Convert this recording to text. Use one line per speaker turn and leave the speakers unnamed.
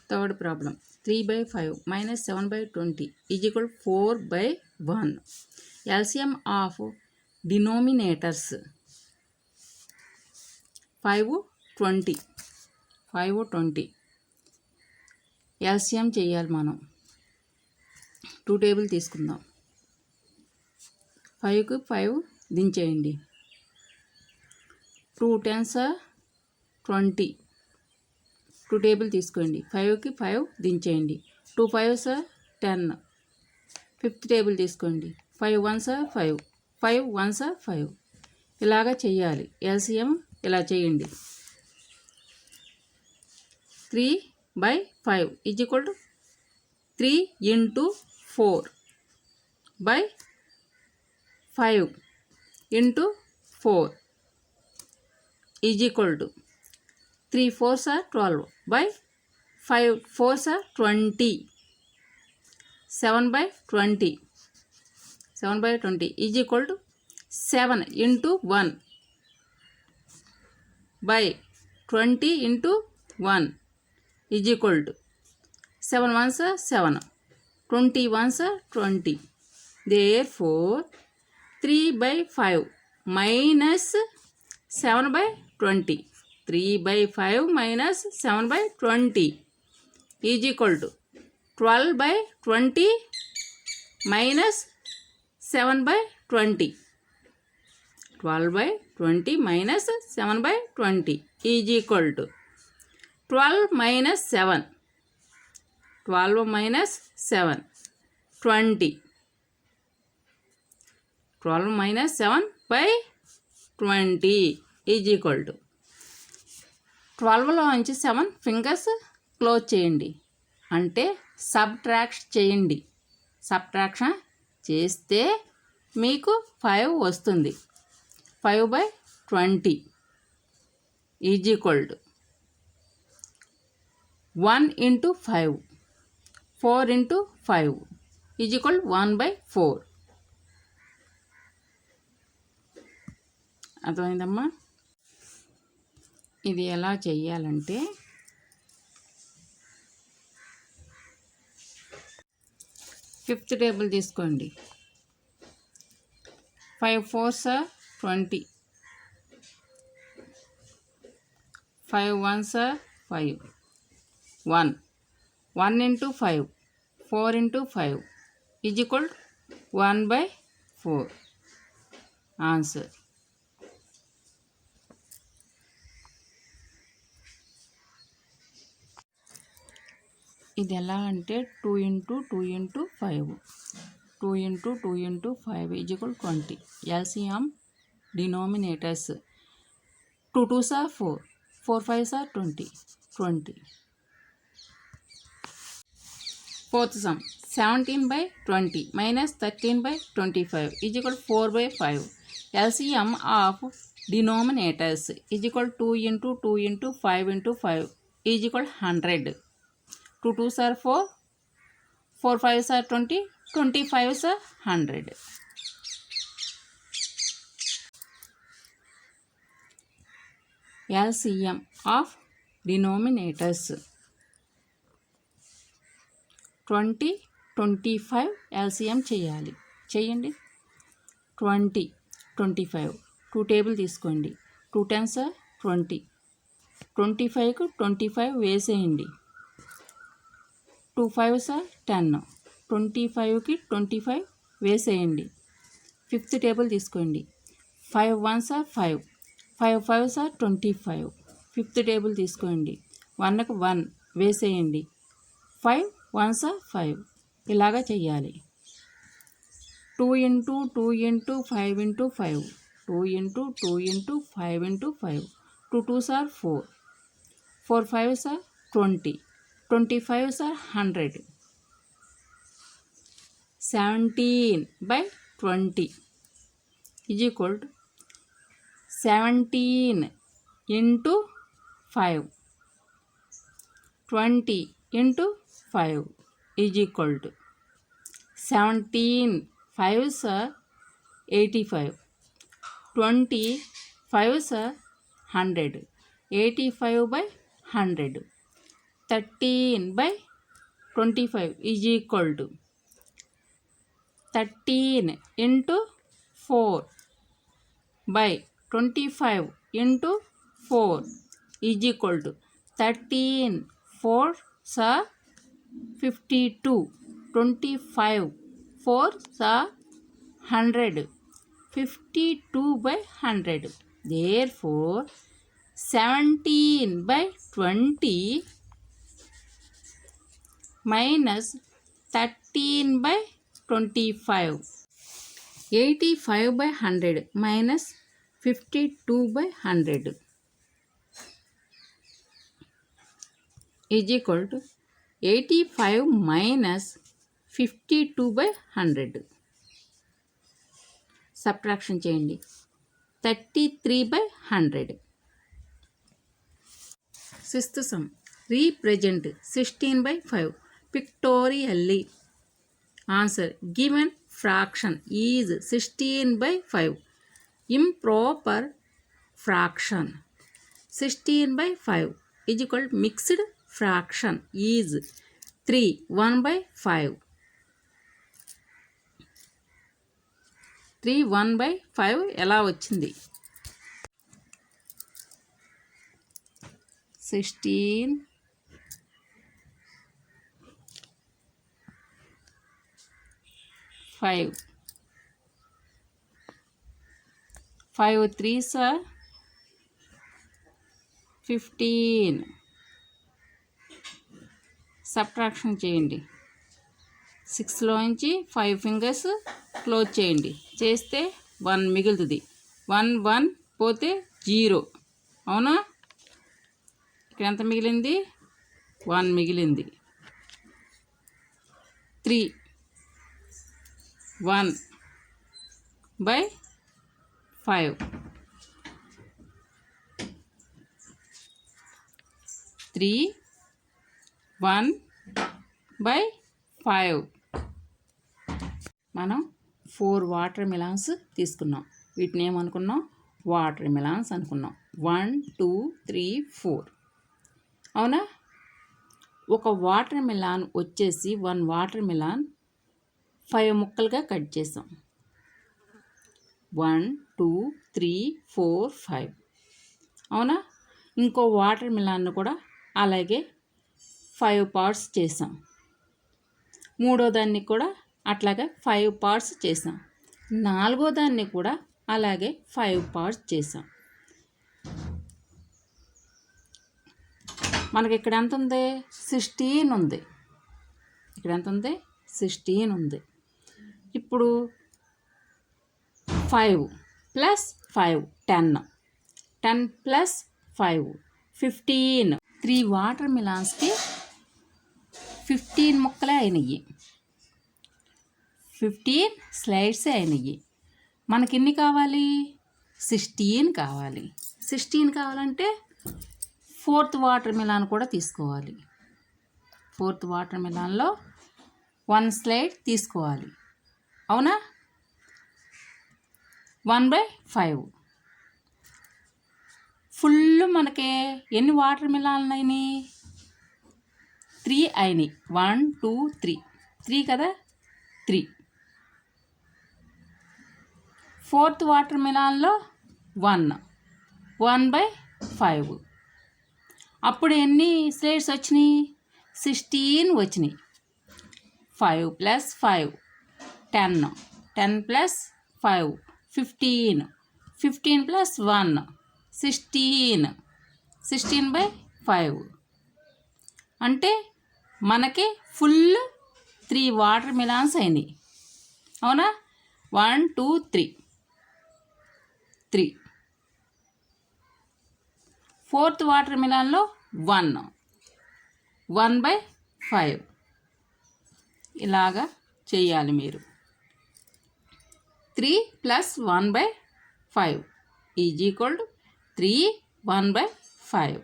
Third problem, 3 by 5 minus 7 by 20 is equal to 4 by 1. LCM of denominators 5, 20. 5, 20. LCM చేయాలి మనం. 2 table తీసుకుందాం. 5కు 5 దించేయండి. 2 10s 20. 2 table తీసుకోండి. 5కి 5 దించేయండి. 2 5s 10. 5th table తీసుకోండి. 5 1s 5. 5 1s 5. ఇలాగా చేయాలి. LCM ఇలా చేయండి. 3 by 5 is equal to 3 into 4 by 5 into 4 is equal to 3 4s are 12 by 5 4s are 20. 7 by 20. 7 by 20 is equal to 7 into 1 by 20 into 1 is equal to 7 1s are 7. 20 1s are 20. Therefore 3 by 5 minus 7 by 20. 3 by 5 minus 7 by 20 is equal to 12 by 20 minus 7 by 20. 12 by 20 minus 7 by 20 is equal to 12 minus 7. 12 minus 7. 20. 12 minus 7 by 20 is equal to 12లో నుంచి 7 fingers close చేయండి. అంటే subtract చేయండి. Subtraction చేస్తే మీకు 5 వస్తుంది. 5 by 20 is equal to 1 into 5. 4 into 5 is equal 1 by 4. అర్థమైందమ్మా? ఇది ఎలా చెయ్యాలంటే ఫిఫ్త్ టేబుల్ తీసుకోండి. 5 4s 20. 5 1s 5. 1. 1 into 5. 4 into 5 is equal to 1 by 4. Answer. ఇది ఎలా అంటే 2 into 2 into 5. 2 into 2 into 5 is equal to 20. LCM denominators 2 2s are 4. 4 5s are 20. 20. Fourth sum, 17 by 20 minus 13 by 25 is equal to 4 by 5. LCM of denominators is equal to 2 into 2 into 5 into 5 is equal to 100. 2 2s are 4. 4 5s are 20. 25s are 100. LCM of denominators 20 25 LCM చేయాలి. చేయండి. 20 25 2 table తీసుకోండి. 2 10s 20. 25కు 25 వేసేయండి. 2 5s 10. 25కి 25 వేసేయండి. 5th table తీసుకోండి. 5 1s 5. 5 5s 25. 5th table తీసుకోండి. 1కు 1 వేసేయండి. 5 1s 5. ఇలాగా చెయ్యాలి. 2 into 2 into 5 into 5. 2 into 2 into 5 into 5. 2 2s are 4. 4 5s 20. 25s 100. 17 by 20 is equal to 17 into 5. 20 into 5 is equal to 17 5s 85. 20 5s 100. 85 by 100. 13/25 is equal to 13 into 4/25 into 4 is equal to 13 4 52, 25 4 100, 52/100. Therefore 17/20 minus 13/25. 85/100 minus 52/100 is equal to 85 minus 52/100. Subtraction చేయండి. 33/100. Sixth sum. Represent 16/5 pictorially. Answer. Given fraction is 16/5. Improper fraction 16/5 is equal to mixed fraction is 3 1/5. 3 1/5 ఎలా వచ్చింది? 16 5 5 3s 15. Subtraction చేయండి. 6లోంచి 5 fingers close చేయండి. చేస్తే 1 మిగులుతుంది. 1 1 పోతే 0. అవునా? ఇక్కడ ఎంత మిగిలింది? 1 మిగిలింది. 3 1/5 3 1/5. మనం 4 వాటర్ మిలాన్స్ తీసుకున్నాం. వీటిని ఏమనుకున్నాం? వాటర్ మిలాన్స్ అనుకున్నాం. 1 2 3 4. అవునా? ఒక వాటర్ మిలాన్ వచ్చేసి 1 వాటర్ మిలాన్ 5 ముక్కలుగా కట్ చేసాం. 1 2 3 4 5. అవునా? ఇంకో వాటర్ మిలాన్ను కూడా అలాగే 5 పార్ట్స్ చేసాం. మూడో దాన్ని కూడా అట్లాగే 5 పార్ట్స్ చేసాం. నాలుగో దాన్ని కూడా అలాగే 5 పార్ట్స్ చేసాం. మనకి ఇక్కడ ఎంత ఉంది? 16 ఉంది. ఇక్కడ ఎంత ఉంది? 16 ఉంది. ఇప్పుడు 5 ప్లస్ 5 10, 10 ప్లస్ 5 15. 3 వాటర్ మిలాన్స్కి 15 ముక్కలే అయినాయి. 15 స్లైడ్సే అయినాయి. మనకి ఎన్ని కావాలి? 16 కావాలి. 16 కావాలంటే 4th వాటర్ మిలాన్ కూడా తీసుకోవాలి. 4th వాటర్ మిలాన్లో 1 స్లైడ్ తీసుకోవాలి. అవునా? 1/5. ఫుల్ మనకి ఎన్ని వాటర్ మిలాన్లు అయినాయి? 3 అయినాయి. 1 2 3 3 కదా? 3. 4th water మిలాన్లో 1/5. అప్పుడు ఎన్ని స్లైడ్స్ వచ్చినాయి? 16 వచ్చినాయి. 5 ప్లస్ 5 10, 10 ప్లస్ 5 15, 15 ప్లస్ 1 16, 16/5. అంటే మనకి ఫుల్ 3 వాటర్ మిలాన్స్ అయినాయి. అవునా? 1 2 3 3. 4th water మిలాన్లో 1/5. ఇలాగా చేయాలి మీరు. 3 ప్లస్ 1/5 ఈజ్ ఈక్వల్ టు 3 1/5.